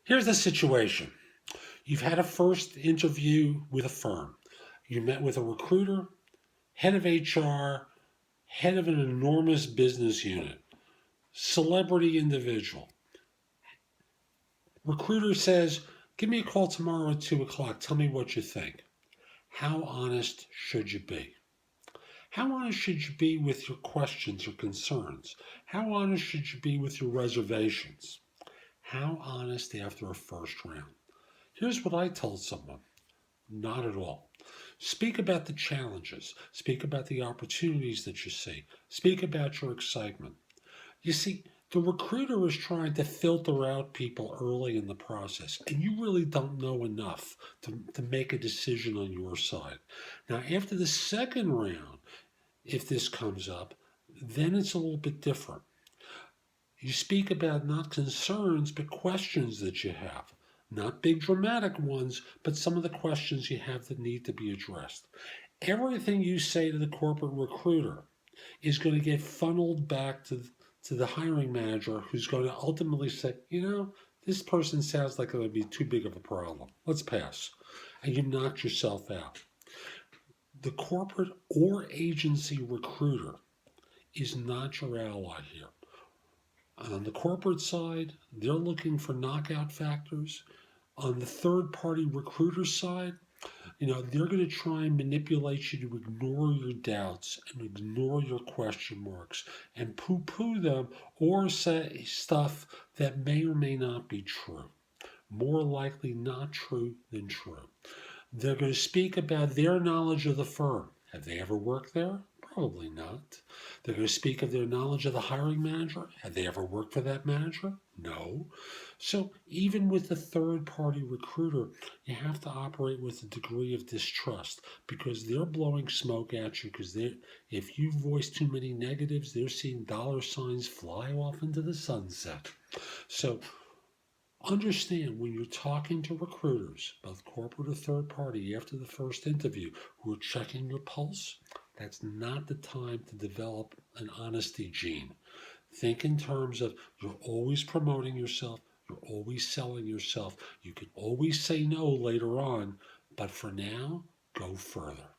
Here's the situation. You've had a first interview with a firm. You met with a recruiter, head of HR, head of an enormous business unit, celebrity individual. Recruiter says, give me a call tomorrow at 2 o'clock. Tell me what you think. How honest should you be? How honest should you be with your questions or concerns? How honest should you be with your reservations? How honest after a first round? Here's what I told someone. Not at all. Speak about the challenges. Speak about the opportunities that you see. Speak about your excitement. You see, the recruiter is trying to filter out people early in the process, and you really don't know enough to make a decision on your side. Now, after the second round, if this comes up, then it's a little bit different. You speak about not concerns, but questions that you have. Not big dramatic ones, but some of the questions you have that need to be addressed. Everything you say to the corporate recruiter is going to get funneled back to the hiring manager, who's going to ultimately say, this person sounds like it would be too big of a problem. Let's pass. And you knocked yourself out. The corporate or agency recruiter is not your ally here. On the corporate side, they're looking for knockout factors. On the third-party recruiter side, they're going to try and manipulate you to ignore your doubts and ignore your question marks and poo-poo them or say stuff that may or may not be true. More likely not true than true. They're going to speak about their knowledge of the firm. Have they ever worked there? Probably not. They're going to speak of their knowledge of the hiring manager. Have they ever worked for that manager? No. So even with the third-party recruiter, you have to operate with a degree of distrust because they're blowing smoke at you because if you voice too many negatives, they're seeing dollar signs fly off into the sunset. So understand when you're talking to recruiters, both corporate or third party, after the first interview, who are checking your pulse, that's not the time to develop an honesty gene. Think in terms of you're always promoting yourself, you're always selling yourself. You can always say no later on, but for now, go further.